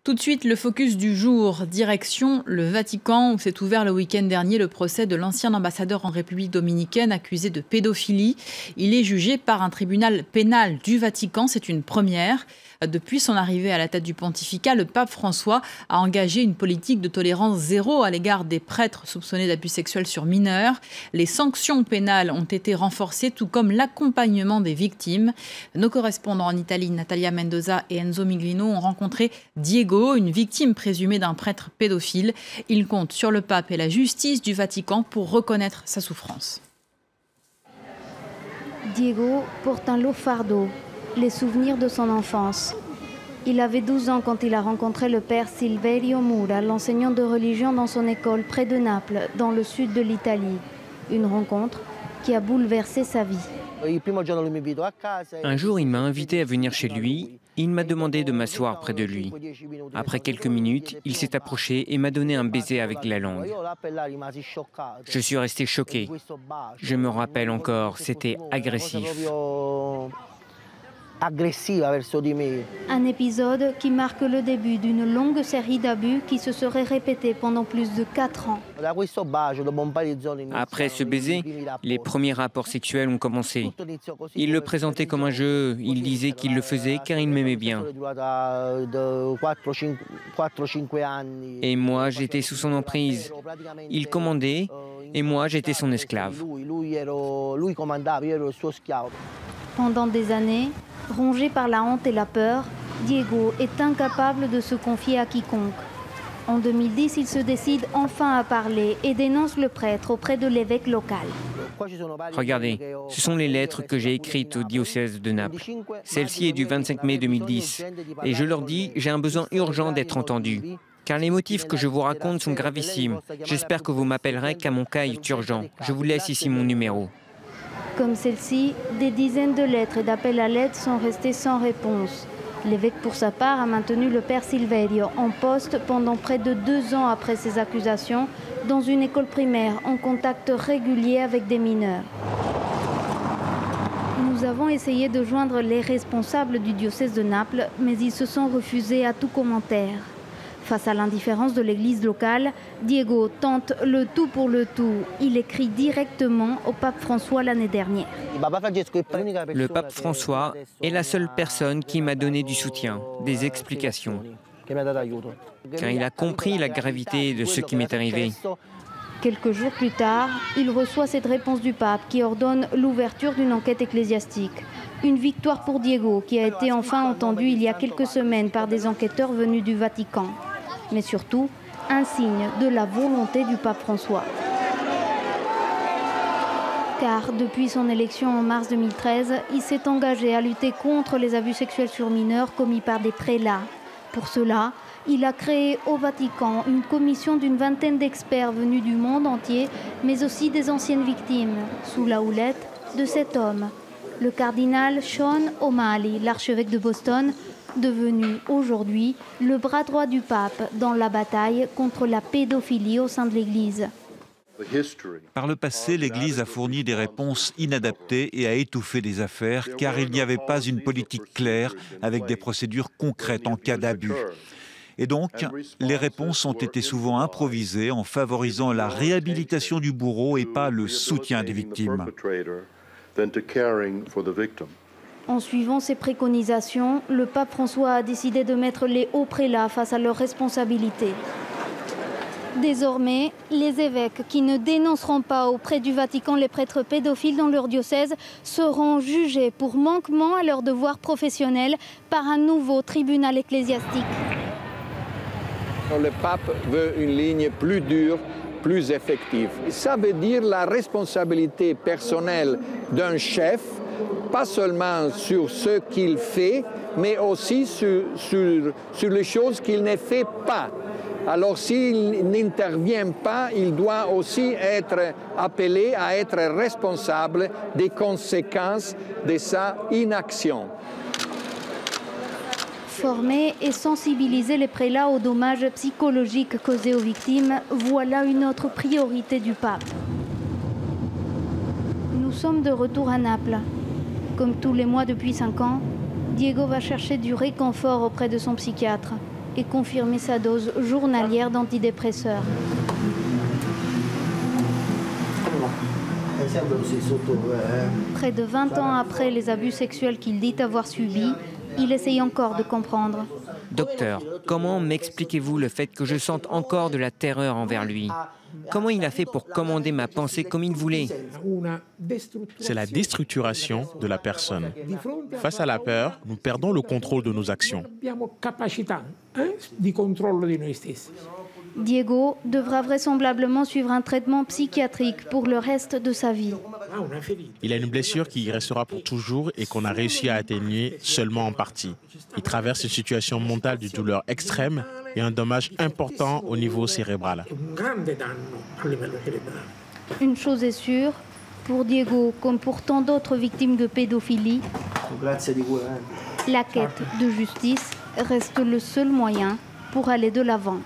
Tout de suite, le focus du jour, direction le Vatican, où s'est ouvert le week-end dernier le procès de l'ancien ambassadeur en République dominicaine accusé de pédophilie. Il est jugé par un tribunal pénal du Vatican, c'est une première. Depuis son arrivée à la tête du pontificat, le pape François a engagé une politique de tolérance zéro à l'égard des prêtres soupçonnés d'abus sexuels sur mineurs. Les sanctions pénales ont été renforcées, tout comme l'accompagnement des victimes. Nos correspondants en Italie, Natalia Mendoza et Enzo Miglino, ont rencontré Diego, une victime présumée d'un prêtre pédophile. Il compte sur le pape et la justice du Vatican pour reconnaître sa souffrance. Diego porte un lourd fardeau, les souvenirs de son enfance. Il avait 12 ans quand il a rencontré le père Silverio Mura, l'enseignant de religion dans son école près de Naples, dans le sud de l'Italie. Une rencontre qui a bouleversé sa vie. Un jour, il m'a invité à venir chez lui. Il m'a demandé de m'asseoir près de lui. Après quelques minutes, il s'est approché et m'a donné un baiser avec la langue. Je suis resté choqué. Je me rappelle encore, c'était agressif. Un épisode qui marque le début d'une longue série d'abus qui se serait répétée pendant plus de 4 ans. Après ce baiser, les premiers rapports sexuels ont commencé. Il le présentait comme un jeu, il disait qu'il le faisait car il m'aimait bien. Et moi, j'étais sous son emprise. Il commandait et moi, j'étais son esclave. Pendant des années, rongé par la honte et la peur, Diego est incapable de se confier à quiconque. En 2010, il se décide enfin à parler et dénonce le prêtre auprès de l'évêque local. Regardez, ce sont les lettres que j'ai écrites au diocèse de Naples. Celle-ci est du 25 mai 2010. Et je leur dis, j'ai un besoin urgent d'être entendu. Car les motifs que je vous raconte sont gravissimes. J'espère que vous m'appellerez car mon cas est urgent. Je vous laisse ici mon numéro. Comme celle-ci, des dizaines de lettres et d'appels à l'aide sont restés sans réponse. L'évêque, pour sa part, a maintenu le père Silverio en poste pendant près de 2 ans après ces accusations, dans une école primaire en contact régulier avec des mineurs. Nous avons essayé de joindre les responsables du diocèse de Naples, mais ils se sont refusés à tout commentaire. Face à l'indifférence de l'église locale, Diego tente le tout pour le tout. Il écrit directement au pape François l'année dernière. Le pape François est la seule personne qui m'a donné du soutien, des explications. Car il a compris la gravité de ce qui m'est arrivé. Quelques jours plus tard, il reçoit cette réponse du pape qui ordonne l'ouverture d'une enquête ecclésiastique. Une victoire pour Diego qui a été enfin entendu il y a quelques semaines par des enquêteurs venus du Vatican. Mais surtout, un signe de la volonté du pape François. Car depuis son élection en mars 2013, il s'est engagé à lutter contre les abus sexuels sur mineurs commis par des prélats. Pour cela, il a créé au Vatican une commission d'une vingtaine d'experts venus du monde entier, mais aussi des anciennes victimes, sous la houlette de cet homme, le cardinal Sean O'Malley, l'archevêque de Boston, devenu aujourd'hui le bras droit du pape dans la bataille contre la pédophilie au sein de l'Église. Par le passé, l'Église a fourni des réponses inadaptées et a étouffé des affaires car il n'y avait pas une politique claire avec des procédures concrètes en cas d'abus. Et donc, les réponses ont été souvent improvisées en favorisant la réhabilitation du bourreau et pas le soutien des victimes. En suivant ces préconisations, le pape François a décidé de mettre les hauts prélats face à leurs responsabilités. Désormais, les évêques qui ne dénonceront pas auprès du Vatican les prêtres pédophiles dans leur diocèse seront jugés pour manquement à leurs devoirs professionnels par un nouveau tribunal ecclésiastique. Le pape veut une ligne plus dure, plus effective. Ça veut dire la responsabilité personnelle d'un chef, pas seulement sur ce qu'il fait, mais aussi sur les choses qu'il ne fait pas. Alors s'il n'intervient pas, il doit aussi être appelé à être responsable des conséquences de sa inaction. Former et sensibiliser les prélats aux dommages psychologiques causés aux victimes, voilà une autre priorité du pape. Nous sommes de retour à Naples. Comme tous les mois depuis 5 ans, Diego va chercher du réconfort auprès de son psychiatre. et confirmer sa dose journalière d'antidépresseurs. Près de 20 ans après les abus sexuels qu'il dit avoir subis, il essaye encore de comprendre. Docteur, comment m'expliquez-vous le fait que je sente encore de la terreur envers lui? Comment il a fait pour commander ma pensée comme il voulait? C'est la déstructuration de la personne. Face à la peur, nous perdons le contrôle de nos actions. Diego devra vraisemblablement suivre un traitement psychiatrique pour le reste de sa vie. Il a une blessure qui y restera pour toujours et qu'on a réussi à atténuer seulement en partie. Il traverse une situation mentale de douleur extrême et un dommage important au niveau cérébral. Une chose est sûre, pour Diego, comme pour tant d'autres victimes de pédophilie, la quête de justice reste le seul moyen pour aller de l'avant.